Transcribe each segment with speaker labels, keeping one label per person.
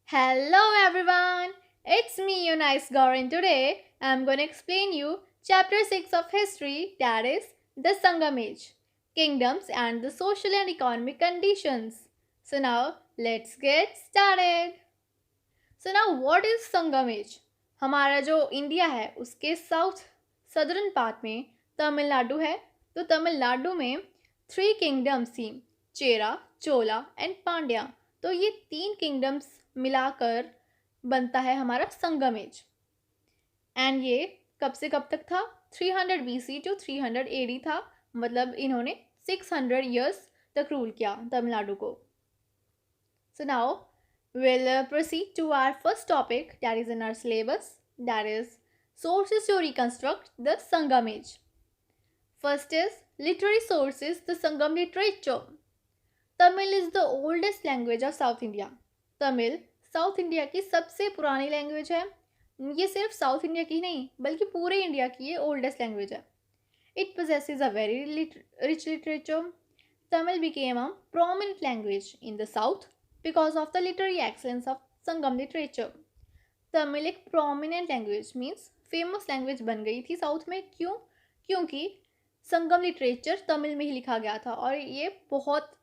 Speaker 1: Hello everyone, it's me Eunice Gaur, today I'm going to explain you chapter 6 of history, that is the Sangam Age, kingdoms and the social and economic conditions. So now let's get started. So now what is Sangam Age? हमारा जो India है उसके south southern part में तमिलनाडु है, तो तमिलनाडु में three kingdoms थी, चेरा, चोला and Pandya. तो ये तीन किंगडम्स मिलाकर बनता है हमारा संगम एज। एंड ये कब से कब तक था? 300 BC टू 300 AD था, मतलब इन्होंने 600 ईयर्स तक रूल किया तमिलनाडु को। So now we'll proceed to our first topic that is in our syllabus, that is sources to reconstruct the Sangam age. First is literary sources, the Sangam literature. Tamil is the oldest language of South India. Tamil south India की सबसे पुरानी language है। ये सिर्फ south India की नहीं बल्कि पूरे इंडिया की ये ओल्डेस्ट लैंग्वेज है। It possesses a very rich literature. Tamil became a prominent language in the south because of the literary excellence of Sangam literature. Tamil एक prominent language means famous language बन गई थी साउथ में। क्यों? क्योंकि संगम लिटरेचर तमिल में ही लिखा गया था और ये बहुत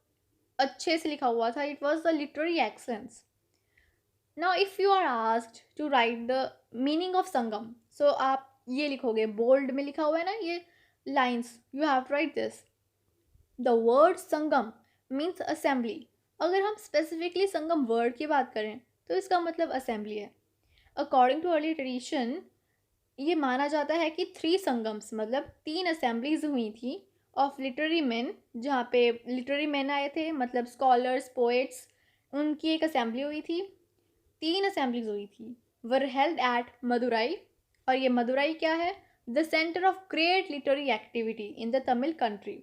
Speaker 1: अच्छे से लिखा हुआ था। It was the literary excellence. Now if you are asked to write the meaning of Sangam, so आप ये लिखोगे, बोल्ड में लिखा हुआ है ना ये lines, you have to write this. The word Sangam means assembly. अगर हम स्पेसिफिकली संगम वर्ड की बात करें तो इसका मतलब असेंबली है। अकॉर्डिंग टू अर्ली ट्रेडिशन ये माना जाता है कि थ्री संगम्स मतलब तीन असेंबलीज हुई थी ऑफ लिटरेरी मैन, जहाँ पे लिटरेरी मैन आए थे, मतलब स्कॉलर्स, पोएट्स, उनकी एक असेंबली हुई थी। तीन असेंबलीज हुई थी, वर हेल्ड एट मदुराई। और ये मदुराई क्या है? The centre of great literary activity in the Tamil country.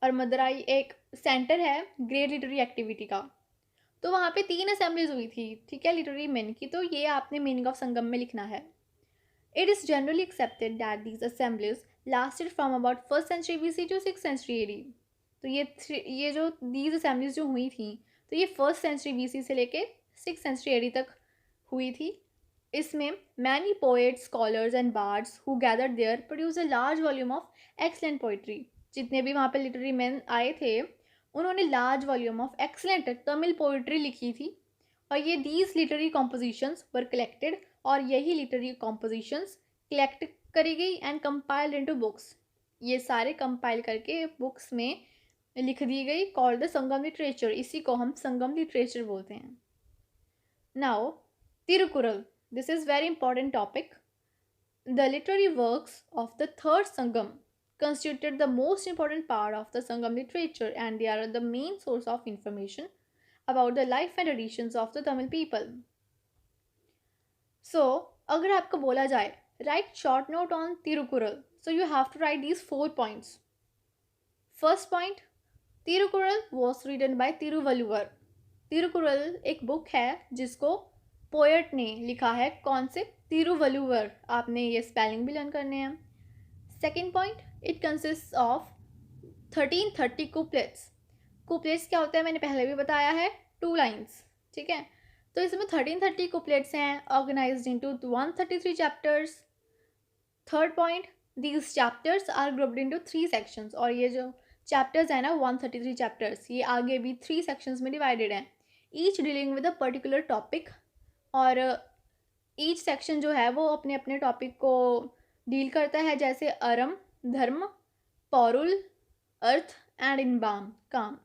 Speaker 1: और मदुराई एक सेंटर है ग्रेट लिटरेरी एक्टिविटी का। तो वहाँ पे तीन असेंबलीज हुई थी, ठीक है, लिटरेरी मैन की। तो ये आपने मीनिंग ऑफ संगम में लिखना है। It is generally accepted that these assemblies lasted from about 1st century BC to 6th century AD. तो ये जो these assemblies जो हुई थी, तो ये 1st century BC से लेके 6th century AD तक हुई थी। इसमें many poets, scholars and bards who gathered there produced a large volume of excellent poetry. जितने भी वहाँ पे literary men आए थे उन्होंने large volume of excellent Tamil poetry लिखी थी। और ये these literary compositions were collected, और यही लिटरेरी कॉम्पोजिशंस कलेक्ट करी गई एंड कंपाइल्ड इनटू बुक्स। ये सारे कंपाइल करके बुक्स में लिख दी गई, कॉल्ड द संगम लिटरेचर। इसी को हम संगम लिटरेचर बोलते हैं। Now Tirukkural, this is very important topic. The literary works of the third Sangam constituted the most important part of the Sangam literature, and they are the main source of information about the life and traditions of the Tamil people. So अगर आपको बोला जाए write short note on Tirukkural, so you have to write these 4 points. First point, Tirukkural was written by Thiruvalluvar. Tirukkural एक book है जिसको poet ने लिखा है। कौन से? तिरुवल्लुवर। आपने ये स्पेलिंग भी लर्न करने हैं। Second point, it consist of 1330 कुपलेट्स। कुपलेट्स क्या होता है मैंने पहले भी बताया है, 2 लाइन्स, ठीक है। तो इसमें 1330 कुपलेट्स हैं, organised into 133 chapters. Third point, these chapters are grouped into 3 sections. और ये जो चैप्टर्स हैं ना 133 चैप्टर्स, ये आगे भी 3 सेक्शंस में डिवाइडेड हैं, each dealing with a particular topic. और ईच सेक्शन जो है वो अपने अपने टॉपिक को डील करता है, जैसे अरम, धर्म, पौरुल, अर्थ एंड इनबाम, काम।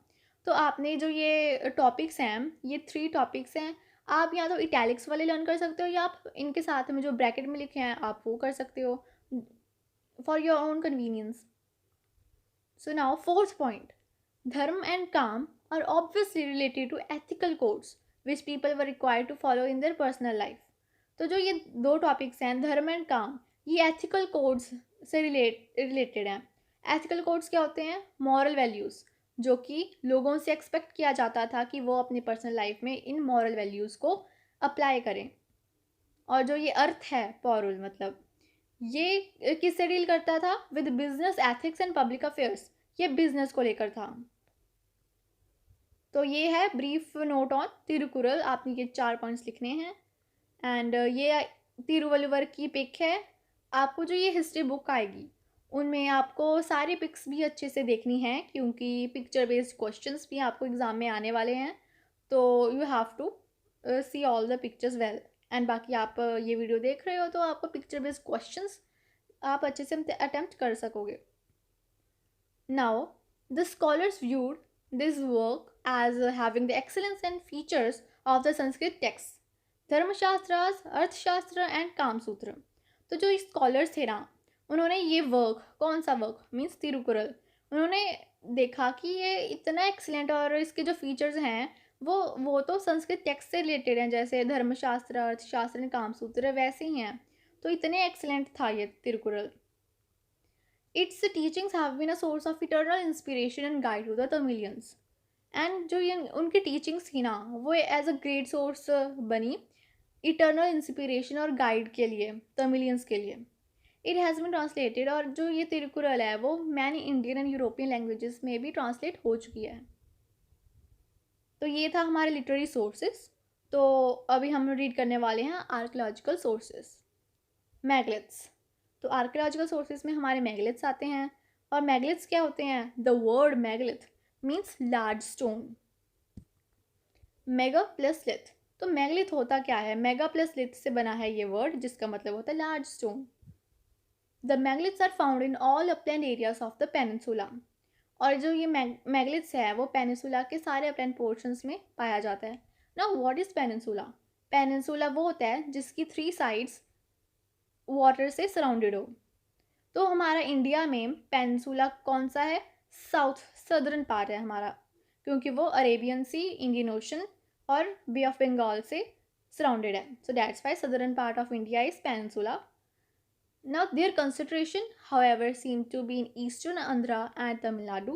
Speaker 1: तो आपने जो ये टॉपिक्स हैं, ये 3 टॉपिक्स हैं। आप या तो इटैलिक्स वाले लर्न कर सकते हो या आप इनके साथ में जो ब्रैकेट में लिखे हैं आप वो कर सकते हो, for your own convenience. So now fourth point, dharma and kama are obviously related to ethical codes which people were required to follow in their personal life. तो जो ये 2 टॉपिक्स हैं, धर्म एंड काम, ये एथिकल कोड्स से रिलेटेड हैं। एथिकल कोड्स क्या होते हैं? मॉरल वैल्यूज़, जो कि लोगों से एक्सपेक्ट किया जाता था कि वो अपनी पर्सनल लाइफ में इन मॉरल वैल्यूज़ को अप्लाई करें। और जो ये अर्थ है, पौरुल, मतलब ये किससे डील करता था? With business, ethics and public affairs. ये बिजनेस को लेकर था। तो ये है ब्रीफ नोट ऑन तिरुकुरल, आपने ये 4 पॉइंट्स लिखने हैं। एंड ये तिरुवल्लुवर की पिक है। आपको जो ये हिस्ट्री बुक आएगी उनमें आपको सारी पिक्स भी अच्छे से देखनी है, क्योंकि पिक्चर बेस्ड क्वेश्चंस भी आपको एग्ज़ाम में आने वाले हैं। तो you have to see all the pictures well. And बाकी आप ये वीडियो देख रहे हो तो आपको पिक्चर बेस्ड क्वेश्चंस आप अच्छे से अटेम्प्ट कर सकोगे। Now, the scholars viewed this work as having the excellence and features of the Sanskrit texts, धर्मशास्त्रास, अर्थशास्त्र एंड कामसूत्र। तो जो स्कॉलर्स थे ना, उन्होंने ये वर्क, कौन सा वर्क मीन्स तिरुकुरल, उन्होंने देखा कि ये इतना एक्सीलेंट और इसके जो फीचर्स हैं वो तो संस्कृत टेक्स्ट से रिलेटेड हैं, जैसे धर्मशास्त्र, अर्थशास्त्र एंड कामसूत्र वैसे ही हैं। तो इतने एक्सीलेंट था ये Thirukkural. Its teachings have been a source of eternal inspiration and guide to the Tamilians. And जो ये उनकी टीचिंग्स थी ना, वो एज अ ग्रेट सोर्स बनी इटर्नल इंस्पिरेशन और गाइड के लिए, तमिलियंस के लिए। इट हैज़ बीन ट्रांसलेटेड, और जो ये तिरुकुरल है वो many Indian and European languages में भी ट्रांसलेट हो चुकी है। तो ये था हमारे लिटरेरी सोर्सेस। तो अभी हम रीड करने वाले हैं आर्कियोलॉजिकल सोर्सेस। मैगलिथ्स। तो आर्कियोलॉजिकल सोर्सेज में हमारे मैगलिथ्स आते हैं। और मैगलिथ्स क्या होते हैं? The word megalith means large stone. Mega plus lith, तो मैगलिथ होता क्या है? मेगा प्लस लिथ से बना है ये वर्ड, जिसका मतलब होता है large stone. The megaliths are found in all upland areas of the peninsula. और जो ये मैगलिथ्स है वो पेनिनसुला के सारे अपलैंड पोर्शंस में पाया जाता है। Now what is peninsula? Peninsula वो होता है जिसकी 3 साइड्स वाटर से सराउंडेड हो। तो हमारा इंडिया में पेनिनसुला कौन सा है? साउथ सदर्न पार्ट है हमारा, क्योंकि वो अरेबियन सी, इंडियन ओशन और बे ऑफ बंगाल से सराउंडेड है। So that's why southern part of India is peninsula. Now there concentration however seem to be in eastern Andhra and Tamil Nadu.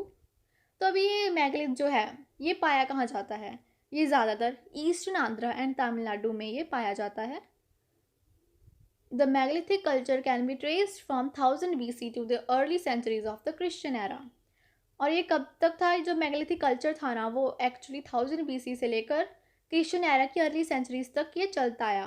Speaker 1: तो अभी ये मैगलिथ जो है ये पाया कहाँ जाता है? ये ज़्यादातर ईस्टर्न आंध्रा एंड तमिलनाडु में ये पाया जाता है। The megalithic culture can be traced from 1000 BC to the early centuries of the Christian era. और ये कब तक था? जो मेगालिथिक कल्चर था ना, वो एक्चुअली 1000 BC से लेकर क्रिश्चियन एरा की अर्ली सेंचुरीज तक ये चलता आया।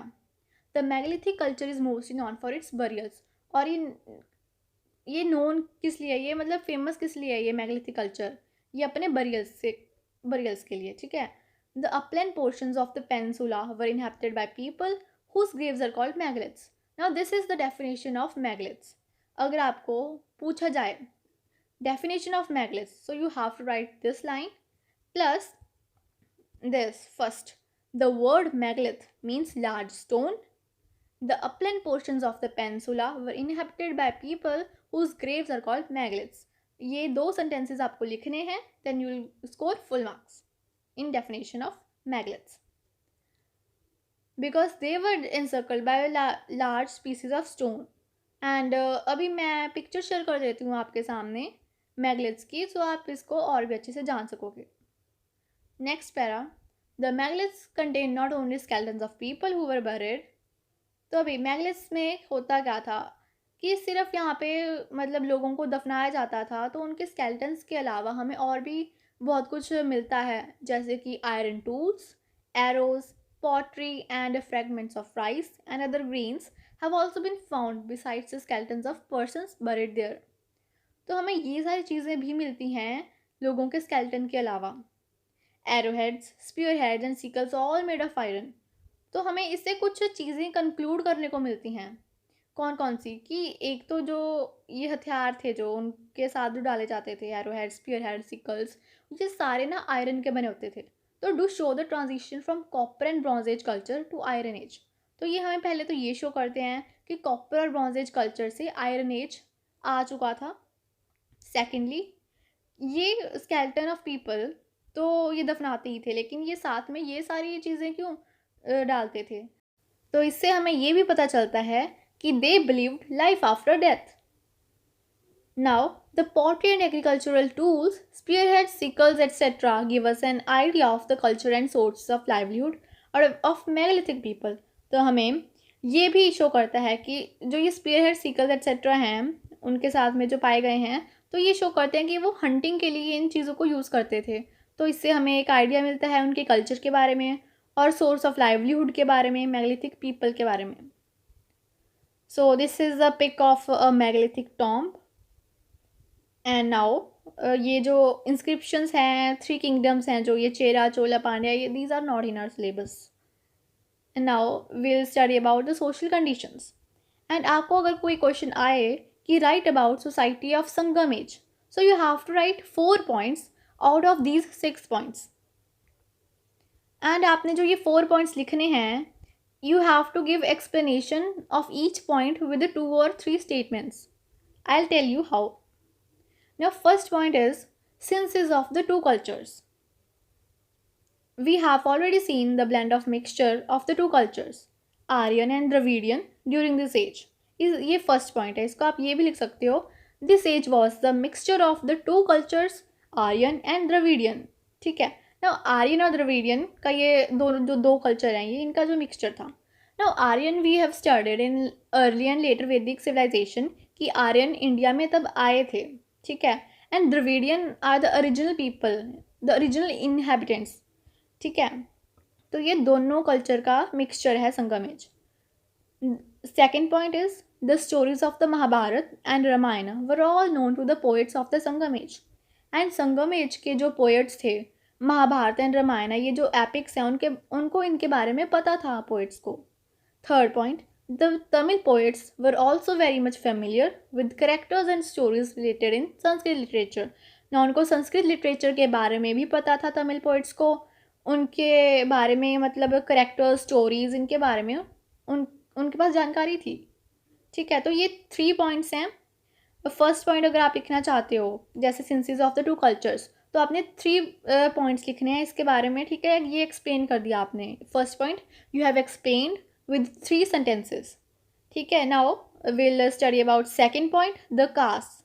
Speaker 1: The megalithic culture is mostly non for its burials. और ये नोन किस लिए है? ये मतलब फेमस किस लिए है ये मेगालिथिक कल्चर? ये अपने बरियल्स के लिए, ठीक है। The upland portions of the peninsula were inhabited by people whose graves are called megaliths. Now this is the definition of megaliths. अगर आपको पूछा जाए definition of megaliths, so you have to write this line plus this first. The word megalith means large stone. The upland portions of the peninsula were inhabited by people whose graves are called megaliths. ये 2 sentences आपको लिखने हैं, then you will score full marks in definition of megaliths. Because they were encircled by large species of stone. And अभी मैं picture share कर देती हूँ आपके सामने मैगलिथ्स की, तो आप इसको और भी अच्छे से जान सकोगे। Next para, the megaliths contain not only skeletons of people who were buried. तो अभी मैगलिथ्स में होता क्या था कि सिर्फ यहाँ पे मतलब लोगों को दफनाया जाता था, तो उनके स्केलेटन्स के अलावा हमें और भी बहुत कुछ मिलता है, जैसे कि iron tools, arrows, pottery and fragments of rice and other grains have also been found besides the skeletons of persons buried there. तो हमें ये सारी चीज़ें भी मिलती हैं लोगों के स्केलेटन के अलावा। arrowheads, spearheads and sickles all made of iron. तो हमें इससे कुछ चीज़ें कंक्लूड करने को मिलती हैं। कौन कौन सी? कि एक तो जो ये हथियार थे जो उनके साथ जो डाले जाते थे, arrowheads, spearheads, sickles, ये सारे ना आयरन के बने होते थे। तो do show the transition from copper and bronze age culture to iron age. तो ये हमें पहले तो ये शो करते हैं कि कॉपर और ब्रॉन्ज एज कल्चर से आयरन एज आ चुका था। सेकेंडली, ये स्केलेटन ऑफ पीपल तो ये दफनाते ही थे, लेकिन ये साथ में ये सारी चीज़ें क्यों डालते थे? तो इससे हमें ये भी पता चलता है कि they believed life after death. Now, the pottery and agricultural tools, spearheads, sickles, etc. give us an idea of the culture and sources of livelihood of megalithic people. तो हमें ये भी शो करता है कि जो ये spearheads, sickles, etc. हैं, उनके साथ में जो पाए गए हैं, तो ये शो करते हैं कि वो हंटिंग के लिए इन चीज़ों को यूज़ करते थे। तो इससे हमें एक आइडिया मिलता है उनके कल्चर के बारे में और सोर्स ऑफ लाइवलीहुड के बारे में, मेगलिथिक पीपल के बारे में. So this is a pic of a megalithic tomb. And now ये जो इंस्क्रिप्शंस हैं, 3 किंगडम्स हैं, जो ये चेरा, चोला, पांड्या, ये these are not in our syllabus. And now will study about the social conditions. And आपको अगर कोई क्वेश्चन आए कि write about society of Sangam age, so you have to write 4 points out of these 6 points. And आपने जो ये 4 points लिखने हैं, you have to give explanation of each point with the 2 or 3 statements. I'll tell you how. Now, first point is census of the two cultures. We have already seen the blend of mixture of the two cultures, Aryan and Dravidian, during this age. ये first point है, इसको आप ये भी लिख सकते हो. This age was the mixture of the two cultures, Aryan and Dravidian. ठीक है. Now, आर्यन और द्रविडियन का ये दो कल्चर हैं, ये इनका जो मिक्सचर था. Now, Aryan we have studied in early and later Vedic civilisation कि आर्यन इंडिया में तब आए थे. ठीक है. And Dravidian are the original people, the original inhabitants. ठीक है. तो ये दोनों कल्चर का मिक्सचर है Sangam age. Second point is the stories of the Mahabharata and Ramayana were all known to the poets of the Sangam age. And Sangam age के जो पोएट्स थे, महाभारत एंड रामायण, ये जो एपिक्स हैं, उनको इनके बारे में पता था पोएट्स को. Third point, the Tamil poets were also very much familiar with characters and stories related in Sanskrit literature. ना उनको संस्कृत लिटरेचर के बारे में भी पता था तमिल पोएट्स को, उनके बारे में मतलब करेक्टर्स, स्टोरीज, इनके बारे में उनके पास जानकारी थी. ठीक है. तो ये 3 पॉइंट्स हैं. फर्स्ट पॉइंट अगर आप लिखना चाहते हो जैसे सिंसेस ऑफ द टू कल्चर्स, तो आपने 3 पॉइंट्स लिखने हैं इसके बारे में. ठीक है. ये एक्सप्लेन कर दिया आपने. First point you have explained with 3 sentences. ठीक है. Now will study about second point, the caste.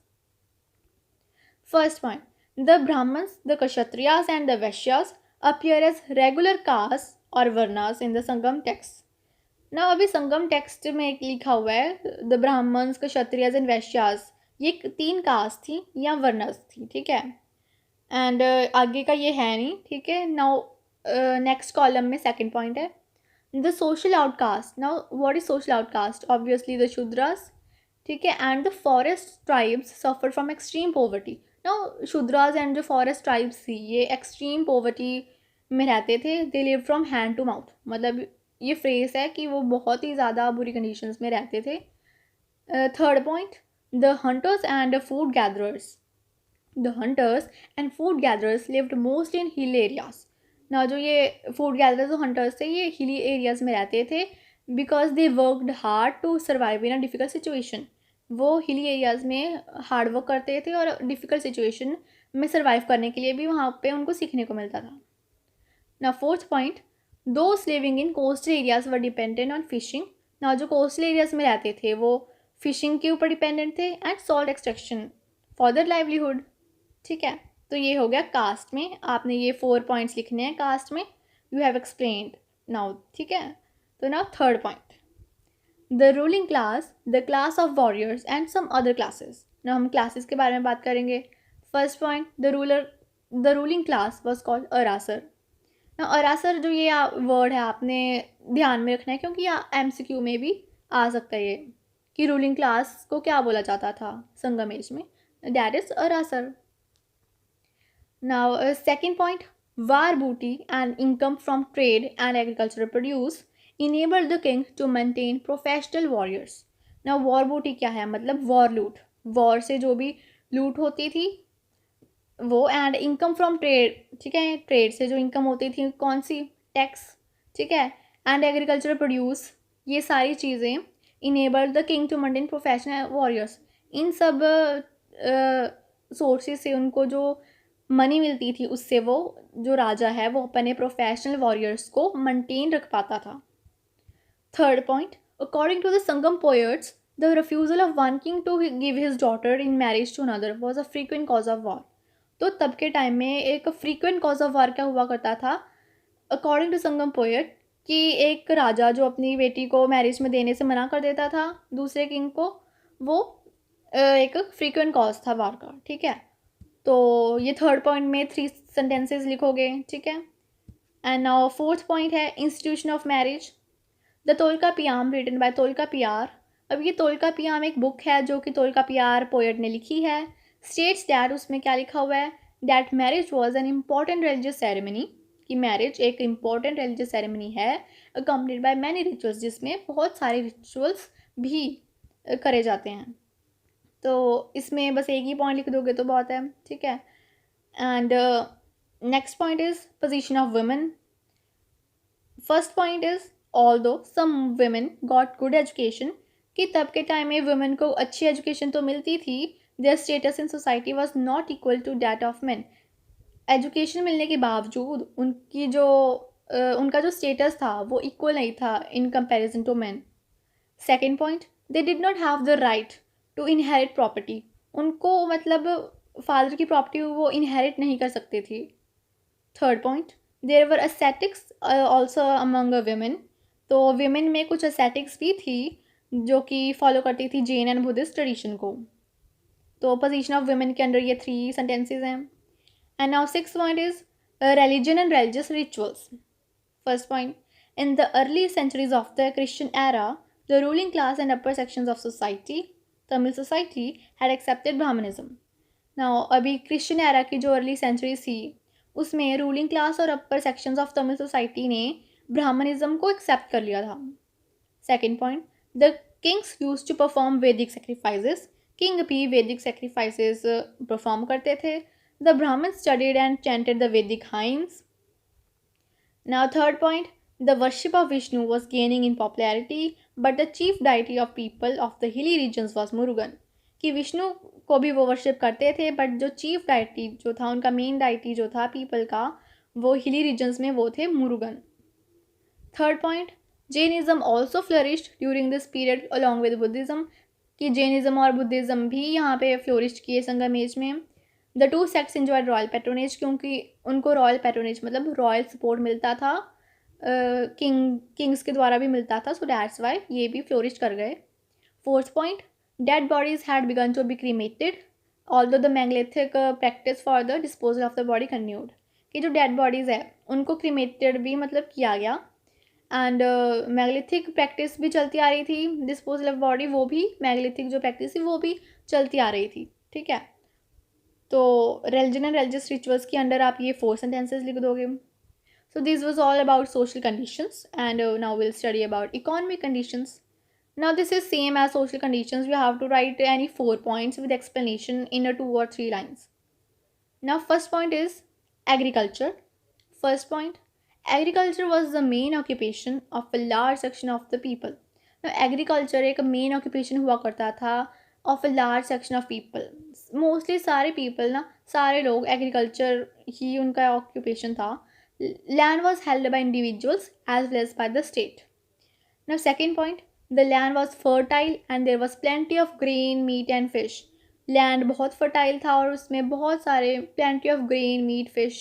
Speaker 1: First point, the Brahmans, the Kshatriyas and the Vaishyas appear as regular caste or varnas in the Sangam text. ना अभी संगम text में एक लिखा हुआ है the Brahmins, Kshatriyas and वैश्यास, ये 3 कास्ट थी या वर्नास थी. ठीक है. एंड आगे का ये है नहीं. ठीक है. नाउ नेक्स्ट कॉलम में सेकंड पॉइंट है the social outcast. Now what is social outcast? Obviously the Shudras. ठीक है. And the forest tribes suffer from extreme poverty. Now Shudras and जो फॉरेस्ट ट्राइब्स थी ये एक्सट्रीम पॉवर्टी में रहते थे. They live from hand to mouth, मतलब ये फ्रेज है कि वो बहुत ही ज़्यादा बुरी कंडीशंस में रहते थे. Third point, the hunters and food gatherers. The hunters and food gatherers lived mostly in hill areas. ना जो ये फूड गैदरर्स और हंटर्स थे ये हिली एरियाज में रहते थे because they worked hard to survive in a difficult situation. वो हिली एरियाज में हार्ड वर्क करते थे और डिफ़िकल्ट सिचुएशन में सर्वाइव करने के लिए भी वहाँ पे उनको सीखने को मिलता था. ना fourth point, those living in coastal areas were dependent on fishing. ना जो कोस्टल एरियाज में रहते थे वो फिशिंग के ऊपर डिपेंडेंट थे and salt extraction for their livelihood. ठीक है. तो ये हो गया कास्ट में. आपने ये 4 पॉइंट्स लिखने हैं कास्ट में. You have explained now. ठीक है. तो now third point, the ruling class, the class of warriors and some other classes. ना हम क्लासेस के बारे में बात करेंगे. First point, the ruling class was called Arasar. ना अरासर जो ये वर्ड है आपने ध्यान में रखना है क्योंकि यहाँ MCQ में भी आ सकता है ये कि रूलिंग क्लास को क्या बोला जाता था संगम एज में. That is Arasar. Now, second point, war booty and income from trade and agricultural produce enabled the king to maintain professional warriors. Now, war booty क्या है? मतलब war loot. war से जो भी लूट होती थी वो, एंड इनकम फ्रॉम ट्रेड. ठीक है. ट्रेड से जो इनकम होती थी कौन सी? टैक्स. ठीक है. एंड एग्रीकल्चरल प्रोड्यूस, ये सारी चीज़ें enabled the king to maintain professional warriors. इन सब सोर्सेज से उनको जो मनी मिलती थी उससे वो जो राजा है वो अपने प्रोफेशनल वॉरियर्स को मेंटेन रख पाता था. Third point, according to the Sangam poets the refusal of one king to give his daughter in marriage to another was a frequent cause of war. तो तब के टाइम में एक फ्रीक्वेंट कॉज ऑफ वॉर क्या हुआ करता था अकॉर्डिंग टू संगम पोएट कि एक राजा जो अपनी बेटी को मैरिज में देने से मना कर देता था दूसरे किंग को, वो एक फ्रीक्वेंट कॉज था वॉर का. ठीक है. तो ये थर्ड पॉइंट में 3 सेंटेंसेस लिखोगे, ठीक है। एंड नाउ फोर्थ पॉइंट है institution of marriage. The Tolkappiyam written by Tolkappiyar. अब ये तोल्कापियाम एक बुक है जो कि तोल्कापियार पोएट ने लिखी है। स्टेट्स दैट, उसमें क्या लिखा हुआ है, that marriage was an important religious ceremony, कि मैरिज एक इम्पॉर्टेंट रिलीजियस सेरेमनी है, अकम्पनीड बाय मैनी रिचुअल्स, जिसमें बहुत सारे रिचुअल्स भी करे जाते हैं। तो इसमें बस एक ही पॉइंट लिख दोगे तो बहुत है, ठीक है। And next point is position of women. First point is although some women got good education, कि तब के टाइम में वुमेन को अच्छी एजुकेशन तो मिलती थी, their status in society was not equal to that of men. Education मिलने के बावजूद उनकी जो उनका जो स्टेटस था वो इक्वल नहीं था in comparison to men. Second point, they did not have the right to inherit property, उनको मतलब फादर की प्रॉपर्टी वो इनहेरिट नहीं कर सकते थे। Third point, there were ascetics also among women, तो women में कुछ ascetics भी थी जो कि फॉलो करती थी जैन एंड बुद्धिस्ट ट्रेडिशन को। तो पोजीशन ऑफ women के अंडर ये 3 सेंटेंसेज हैं। And now six point is religion and religious rituals. First point, in the early centuries of the Christian era, the ruling class and upper sections of society, Tamil society, had accepted Brahmanism. Now, अभी Christian era की जो early centuries थी उसमें ruling class और upper sections of Tamil society ने ब्राह्मणिज्म को accept कर लिया था। Second point, the kings use to perform Vedic sacrifices, king भी वैदिक सेक्रीफाइसेस परफॉर्म करते थे। The Brahman studied and chanted the Vedic hymns. Now third point, the worship of Vishnu was gaining in popularity but the chief deity of people of the hilly regions was Murugan, कि विष्णु को भी वो worship करते थे but जो chief deity जो था, उनका मेन डाइटी जो था पीपल का, वो हिली रीजन्स में वो थे Murugan. Third point, Jainism also flourished during this period along with Buddhism, कि जैनिज्म और बुद्धिज्म भी यहाँ पे फ्लोरिश किए संगम एज में। The two sects enjoyed royal patronage, क्योंकि उनको रॉयल पैट्रोनेज मतलब रॉयल सपोर्ट मिलता था, किंग्स के द्वारा भी मिलता था, सो दैट्स वाई ये भी फ्लोरिश कर गए। Fourth point, dead bodies had begun to be cremated, although the megalithic practice for the disposal of the body continued, कि जो डेड बॉडीज़ है उनको क्रीमेटेड भी मतलब किया गया, एंड मैगलिथिक प्रैक्टिस भी चलती आ रही थी, डिस्पोजल ऑफ बॉडी वो भी मैगलिथिक जो प्रैक्टिस थी वो भी चलती आ रही थी, ठीक है। तो रिलीजन एंड रिलीजियस रिचुअल्स के अंडर आप ये 4 सेंटेंसेस लिख दोगे। So this was all about social conditions and now will study about economic conditions. Now this is same as social conditions. We have to write any 4 points with explanation in a 2 or 3 lines. Now first point is agriculture. First point, agriculture was the main occupation of a large section of the people. Now agriculture एक main occupation हुआ करता था of a large section of people. Mostly सारे people ना, सारे लोग agriculture ही उनका occupation था. Land was held by individuals as well as by the state. Now second point, the land was fertile and there was plenty of grain, meat and fish. Land बहुत fertile था और उसमें बहुत सारे plenty of grain, meat, fish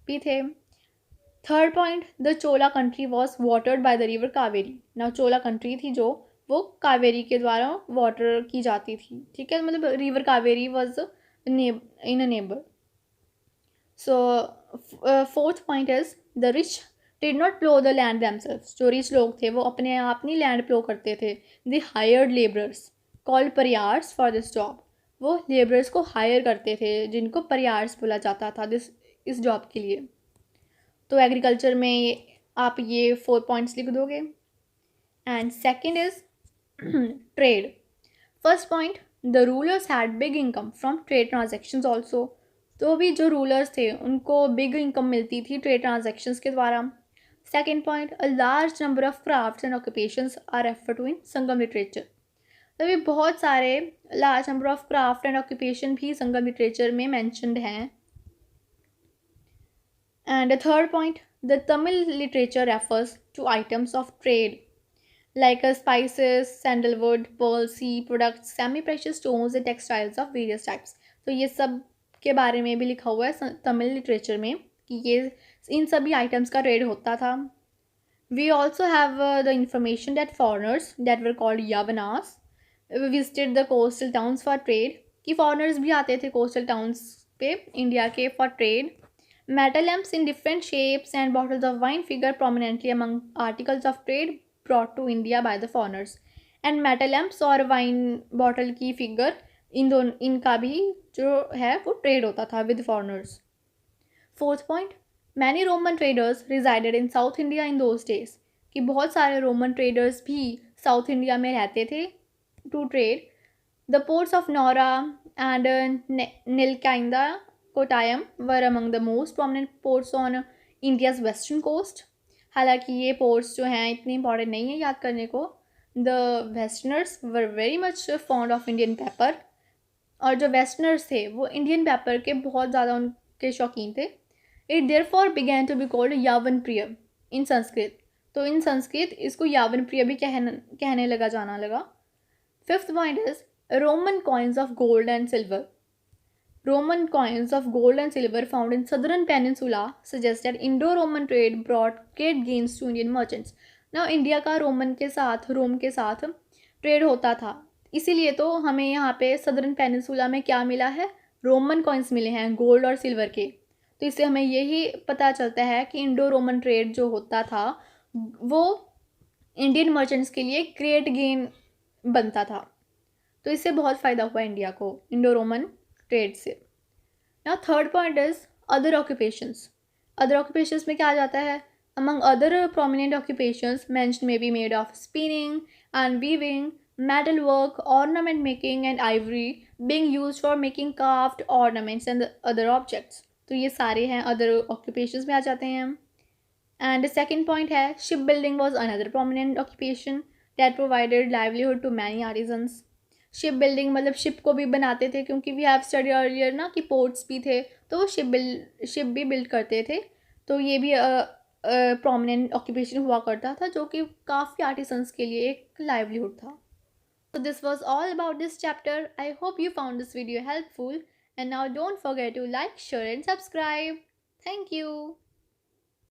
Speaker 1: भी थे. Third point, the Chola country was watered by the river Kaveri. Now Chola country थी जो वो कावेरी के द्वारा वाटर की जाती थी, ठीक है, मतलब river Kaveri was in a neighbour. So fourth point is the rich did not plough the land themselves. जो रिच लोग थे वो अपने आप नहीं लैंड प्लो करते थे. They hired labourers called Paraiyars for this job. वो लेबरर्स को हायर करते थे जिनको परियार्स बोला जाता था इस जॉब के लिए. तो एग्रीकल्चर में आप ये 4 पॉइंट्स लिख दोगे. And second is trade. First point, the rulers had big income from trade transactions also. तो भी जो रूलर्स थे उनको बिग इनकम मिलती थी ट्रेड ट्रांजेक्शन्स के द्वारा. Second point, a large number of crafts and occupations are referred to in Sangam literature. तभी बहुत सारे large number of craft and occupation भी संगम लिटरेचर में मैंशनड हैं. And the third point, the Tamil literature refers to items of trade like spices, sandalwood, pearl, sea products, semi-precious stones and textiles of various types. तो ये सब के बारे में भी लिखा हुआ है तमिल लिटरेचर में कि ये इन सभी आइटम्स का ट्रेड होता था. We also have the information that foreigners that were called yavanas visited the coastal towns for trade. कि foreigners भी आते थे coastal towns पे इंडिया के for trade. Metal lamps in different shapes and bottles of wine figure prominently among articles of trade brought to India by the foreigners. And metal lamps और wine bottle की figure इन दोनों इनका भी जो है वो ट्रेड होता था with foreigners. Fourth point, many Roman traders resided in South India in those days. कि बहुत सारे रोमन ट्रेडर्स भी साउथ इंडिया में रहते थे to trade. The ports of Naura and Nelcynda Kottayam were among the most prominent ports on India's western coast. हालांकि ये ports जो हैं इतने इंपॉर्टेंट नहीं है याद करने को. The westerners were very much fond of Indian paper. और जो वेस्टर्नर्स थे वो इंडियन पेपर के बहुत ज़्यादा उनके शौकीन थे. It therefore began to be called Yavanapriya in Sanskrit. तो इन संस्कृत इसको यावन प्रिय भी कहने लगा जाना लगा. Fifth point is Roman coins of gold and silver. Roman coins of gold and silver found in southern peninsula suggest that Indo-Roman trade brought great gains to Indian merchants. Now India का Roman के साथ रोम के साथ trade होता था, इसीलिए तो हमें यहाँ पे सदर्न पेनिनसुला में क्या मिला है, रोमन कॉइन्स मिले हैं गोल्ड और सिल्वर के. तो इससे हमें यही पता चलता है कि इंडो रोमन ट्रेड जो होता था वो इंडियन मर्चेंट्स के लिए ग्रेट गेन बनता था. तो इससे बहुत फ़ायदा हुआ इंडिया को इंडो रोमन ट्रेड से. Now third point is other occupations. Other occupations में क्या आ जाता है, among other prominent occupations mention may be made of spinning and weaving, metal work, ornament making and Ivory being used for making carved ornaments and other objects. तो ये सारे हैं other occupations में आ जाते हैं. एंड सेकेंड पॉइंट है ship building was another prominent occupation that provided livelihood to many artisans. Ship building मतलब शिप को भी बनाते थे, क्योंकि वी हैव स्टडी अर्लियर ना कि पोर्ट्स भी थे तो वो शिप भी बिल्ड करते थे. तो ये भी प्रोमिनेंट ऑक्यूपेशन हुआ करता था जो कि काफ़ी आर्टिसंस के लिए एक लाइवलीहुड था. So this was all about this chapter. I hope you found this video helpful, and now don't forget to like, share and subscribe. Thank you.